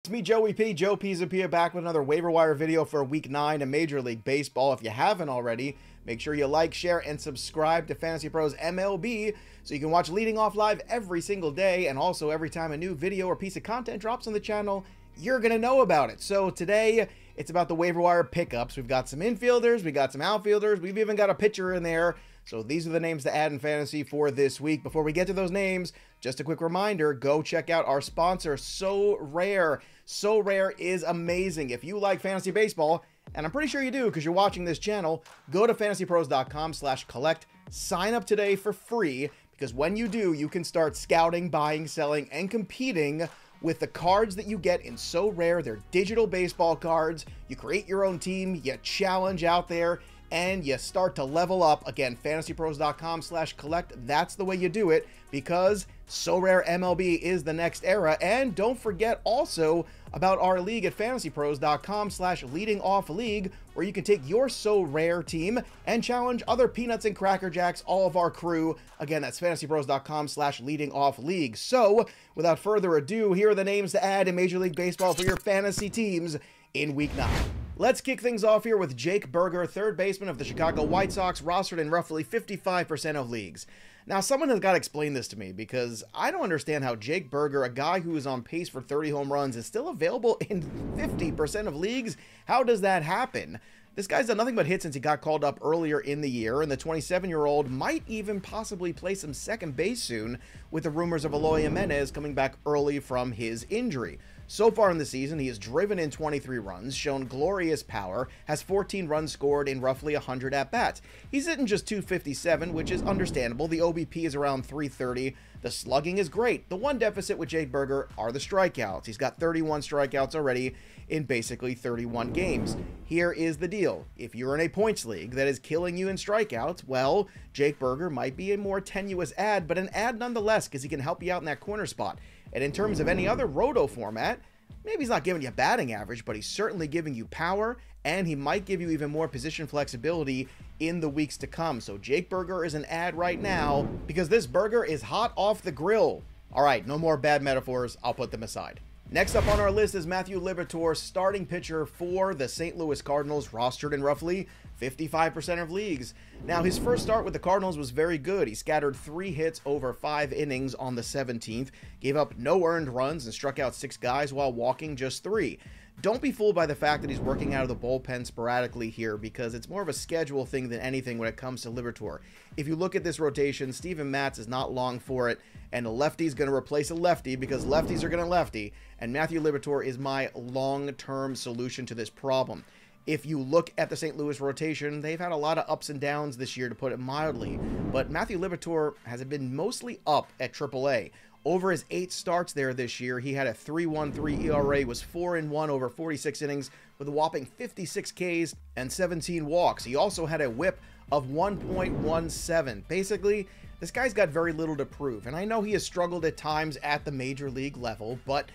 It's me, Joey P. Joe Pizzapia, back with another waiver wire video for Week 9 of Major League Baseball. If you haven't already, make sure you like, share, and subscribe to Fantasy Pros MLB so you can watch Leading Off live every single day, and also every time a new video or piece of content drops on the channel, you're going to know about it. So today, it's about the waiver wire pickups. We've got some infielders, we got some outfielders, we've even got a pitcher in there. So these are the names to add in fantasy for this week. Before we get to those names, just a quick reminder, go check out our sponsor, Sorare. Sorare is amazing. If you like fantasy baseball, and I'm pretty sure you do because you're watching this channel, go to fantasypros.com/collect. Sign up today for free because when you do, you can start scouting, buying, selling, and competing with the cards that you get in Sorare. They're digital baseball cards. You create your own team, you challenge out there, and you start to level up. Again, fantasypros.com/collect. That's the way you do it because Sorare MLB is the next era. And don't forget also about our league at fantasypros.com/leadingoffleague, where you can take your Sorare team and challenge other Peanuts and Cracker Jacks, all of our crew. Again, that's fantasypros.com/leadingoffleague. So without further ado, here are the names to add in Major League Baseball for your fantasy teams in Week 9. Let's kick things off here with Jake Burger, third baseman of the Chicago White Sox, rostered in roughly 55% of leagues. Now, someone has got to explain this to me because I don't understand how Jake Burger, a guy who is on pace for 30 home runs, is still available in 50% of leagues. How does that happen? This guy's done nothing but hit since he got called up earlier in the year, and the 27-year-old might even possibly play some second base soon with the rumors of Eloy Jimenez coming back early from his injury. So far in the season, he has driven in 23 runs, shown glorious power, has 14 runs scored in roughly 100 at-bats. He's hitting just 257, which is understandable. The OBP is around 330. The slugging is great. The one deficit with Jake Burger are the strikeouts. He's got 31 strikeouts already in basically 31 games. Here is the deal. If you're in a points league that is killing you in strikeouts, well, Jake Burger might be a more tenuous ad, but an ad nonetheless because he can help you out in that corner spot. And in terms of any other roto format, maybe he's not giving you batting average, but he's certainly giving you power, and he might give you even more position flexibility in the weeks to come. So Jake Burger is an ad right now because this burger is hot off the grill. All right, no more bad metaphors. I'll put them aside. Next up on our list is Matthew Liberatore, starting pitcher for the St. Louis Cardinals, rostered in roughly 55% of leagues. Now, his first start with the Cardinals was very good. He scattered 3 hits over 5 innings on the 17th, gave up no earned runs, and struck out 6 guys while walking just 3. Don't be fooled by the fact that he's working out of the bullpen sporadically here because it's more of a schedule thing than anything when it comes to Liberatore. If you look at this rotation, Steven Matz is not long for it, and a lefty's going to replace a lefty because lefties are going to lefty, and Matthew Liberatore is my long-term solution to this problem. If you look at the St. Louis rotation, they've had a lot of ups and downs this year, to put it mildly, but Matthew Liberatore has been mostly up at AAA. Over his 8 starts there this year, he had a 3.13 ERA, was 4-1 over 46 innings with a whopping 56 Ks and 17 walks. He also had a whip of 1.17. Basically, this guy's got very little to prove, and I know he has struggled at times at the major league level, but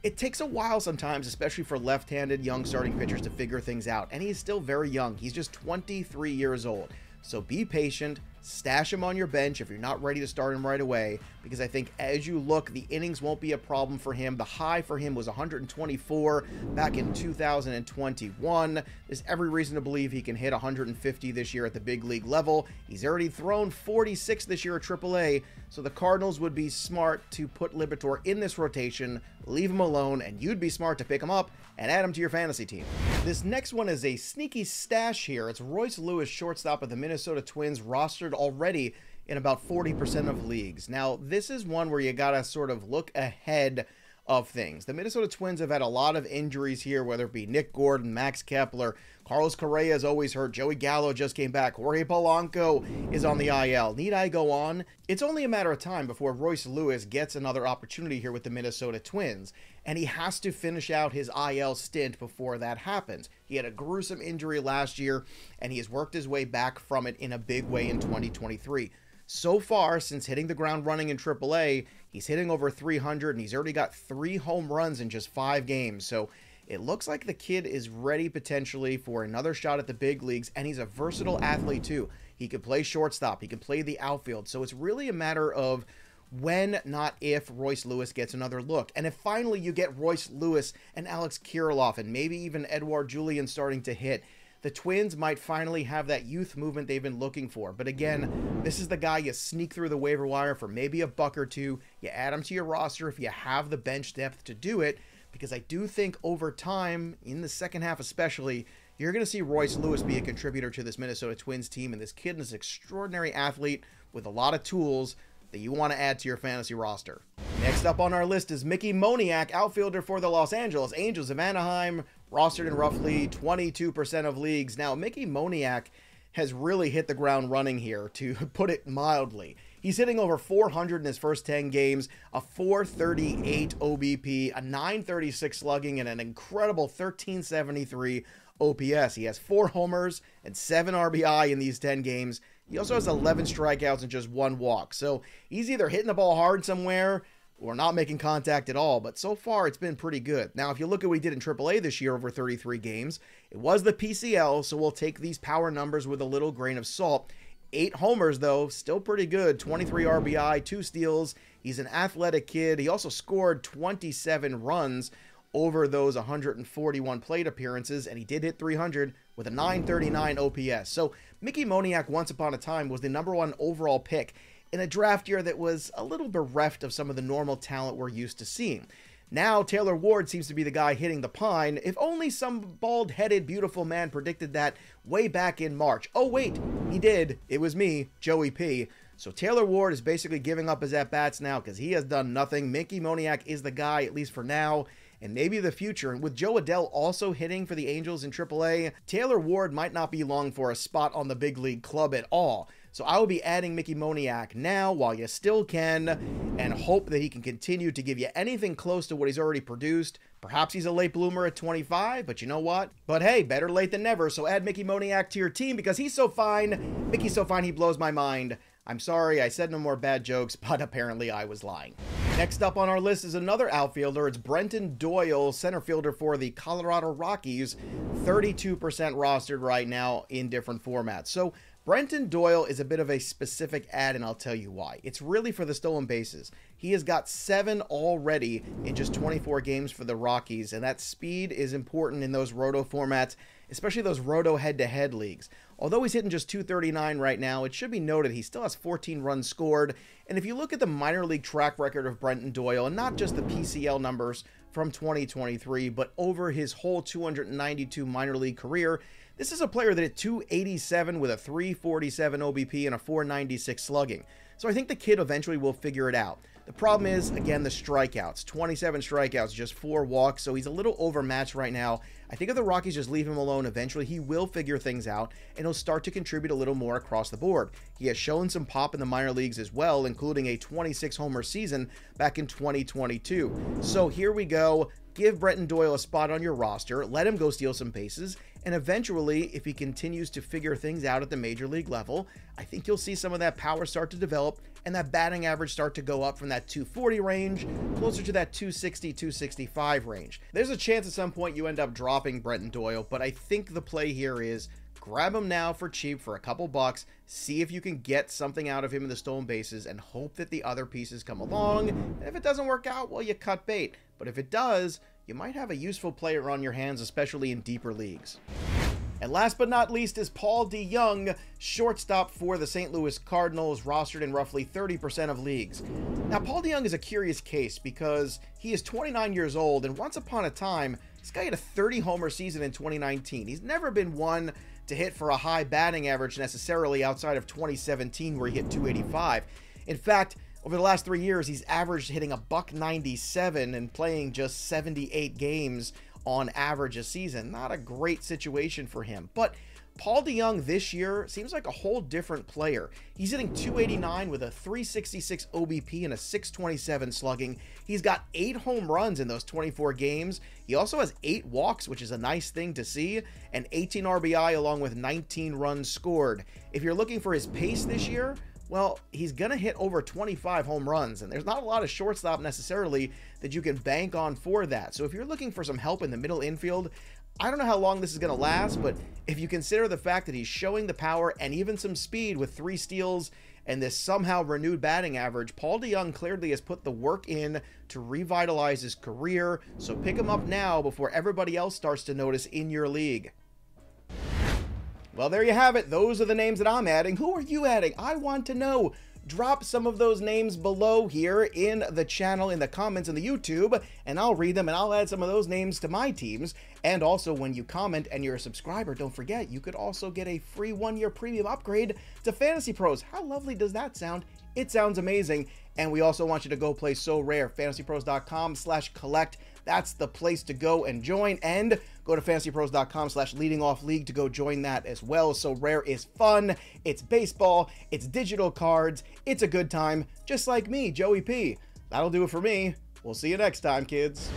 it takes a while sometimes, especially for left-handed young starting pitchers, to figure things out, and he's still very young. He's just 23 years old. So be patient, stash him on your bench if you're not ready to start him right away, because I think as you look, the innings won't be a problem for him. The high for him was 124 back in 2021. There's every reason to believe he can hit 150 this year at the big league level. He's already thrown 46 this year at AAA, so the Cardinals would be smart to put Liberatore in this rotation, leave him alone, and you'd be smart to pick him up and add him to your fantasy team. This next one is a sneaky stash here. It's Royce Lewis, shortstop of the Minnesota Twins, rostered already in about 40% of leagues. Now, this is one where you gotta sort of look ahead of things. The Minnesota Twins have had a lot of injuries here, whether it be Nick Gordon, Max Kepler, Carlos Correa is always hurt, Joey Gallo just came back, Jorge Polanco is on the IL. Need I go on? It's only a matter of time before Royce Lewis gets another opportunity here with the Minnesota Twins, and he has to finish out his IL stint before that happens. He had a gruesome injury last year, and he has worked his way back from it in a big way in 2023. So far, since hitting the ground running in AAA, he's hitting over 300, and he's already got 3 home runs in just 5 games. So it looks like the kid is ready potentially for another shot at the big leagues, and he's a versatile athlete too. He can play shortstop, he can play the outfield. So it's really a matter of when, not if, Royce Lewis gets another look. And if finally you get Royce Lewis and Alex Kirilloff and maybe even Edouard Julien starting to hit, the Twins might finally have that youth movement they've been looking for. But again, this is the guy you sneak through the waiver wire for maybe a buck or two. You add him to your roster if you have the bench depth to do it, because I do think over time, in the second half especially, you're going to see Royce Lewis be a contributor to this Minnesota Twins team, and this kid is an extraordinary athlete with a lot of tools that you want to add to your fantasy roster. Next up on our list is Mickey Moniak, outfielder for the Los Angeles Angels of Anaheim, rostered in roughly 22% of leagues. Now, Mickey Moniak has really hit the ground running here, to put it mildly. He's hitting over 400 in his first 10 games, a 438 OBP, a 936 slugging, and an incredible 1373 OPS. He has 4 homers and 7 RBI in these 10 games. He also has 11 strikeouts and just 1 walk. So he's either hitting the ball hard somewhere or not making contact at all, but so far it's been pretty good. Now, if you look at what he did in AAA this year over 33 games, it was the PCL, so we'll take these power numbers with a little grain of salt. 8 homers, though, still pretty good. 23 RBI, 2 steals. He's an athletic kid. He also scored 27 runs over those 141 plate appearances, and he did hit 300 with a 939 OPS. So Mickey Moniak, once upon a time, was the #1 overall pick in a draft year that was a little bereft of some of the normal talent we're used to seeing. Now Taylor Ward seems to be the guy hitting the pine. If only some bald-headed, beautiful man predicted that way back in March. Oh wait, he did. It was me, Joey P. So Taylor Ward is basically giving up his at-bats now because he has done nothing. Mickey Moniak is the guy, at least for now, and maybe the future. And with Joe Adell also hitting for the Angels in AAA, Taylor Ward might not be long for a spot on the big league club at all. So I will be adding Mickey Moniak now while you still can, and hope that he can continue to give you anything close to what he's already produced. Perhaps he's a late bloomer at 25, but you know what? But hey, better late than never, so add Mickey Moniak to your team because he's so fine. Mickey's so fine, he blows my mind. I'm sorry, I said no more bad jokes, but apparently I was lying. Next up on our list is another outfielder. It's Brenton Doyle, center fielder for the Colorado Rockies, 32% rostered right now in different formats. So Brenton Doyle is a bit of a specific ad, and I'll tell you why. It's really for the stolen bases. He has got 7 already in just 24 games for the Rockies, and that speed is important in those roto formats, especially those roto head-to-head leagues. Although he's hitting just 239 right now, it should be noted he still has 14 runs scored. And if you look at the minor league track record of Brenton Doyle, and not just the PCL numbers from 2023, but over his whole 292 minor league career, this is a player that hit 287 with a 347 OBP and a 496 slugging. So I think the kid eventually will figure it out. The problem is, again, the strikeouts. 27 strikeouts, just 4 walks, so he's a little overmatched right now. I think if the Rockies just leave him alone, eventually he will figure things out, and he'll start to contribute a little more across the board. He has shown some pop in the minor leagues as well, including a 26-homer season back in 2022. So here we go. Give Brenton Doyle a spot on your roster, let him go steal some bases, and eventually, if he continues to figure things out at the major league level, I think you'll see some of that power start to develop and that batting average start to go up from that 240 range closer to that 260, 265 range. There's a chance at some point you end up dropping Brenton Doyle, but I think the play here is grab him now for cheap for a couple bucks, see if you can get something out of him in the stolen bases, and hope that the other pieces come along. And if it doesn't work out, well, you cut bait. But if it does, you might have a useful player on your hands, especially in deeper leagues. And last but not least is Paul DeJong, shortstop for the St. Louis Cardinals, rostered in roughly 30% of leagues. Now, Paul DeJong is a curious case because he is 29 years old, and once upon a time, this guy had a 30-homer season in 2019. He's never been one to hit for a high batting average necessarily outside of 2017, where he hit 285. In fact, over the last 3 years, he's averaged hitting a .197 and playing just 78 games on average a season. Not a great situation for him. But Paul DeJong this year seems like a whole different player. He's hitting 289 with a 366 OBP and a 627 slugging. He's got 8 home runs in those 24 games. He also has 8 walks, which is a nice thing to see, and 18 RBI along with 19 runs scored. If you're looking for his pace this year, well, he's going to hit over 25 home runs, and there's not a lot of shortstop necessarily that you can bank on for that. So if you're looking for some help in the middle infield, I don't know how long this is going to last, but if you consider the fact that he's showing the power and even some speed with 3 steals and this somehow renewed batting average, Paul DeJong clearly has put the work in to revitalize his career, so pick him up now before everybody else starts to notice in your league. Well, there you have it. Those are the names that I'm adding. Who are you adding? I want to know. Drop some of those names below here in the channel, in the comments in the YouTube, and I'll read them and I'll add some of those names to my teams. And also, when you comment and you're a subscriber, don't forget, you could also get a free 1-year premium upgrade to Fantasy Pros. How lovely does that sound? It sounds amazing. And we also want you to go play Sorare, fantasypros.com/collect. That's the place to go and join, and go to fantasypros.com/leadingoffleague to go join that as well. Sorare is fun, it's baseball, it's digital cards, it's a good time, just like me, Joey P. That'll do it for me. We'll see you next time, kids.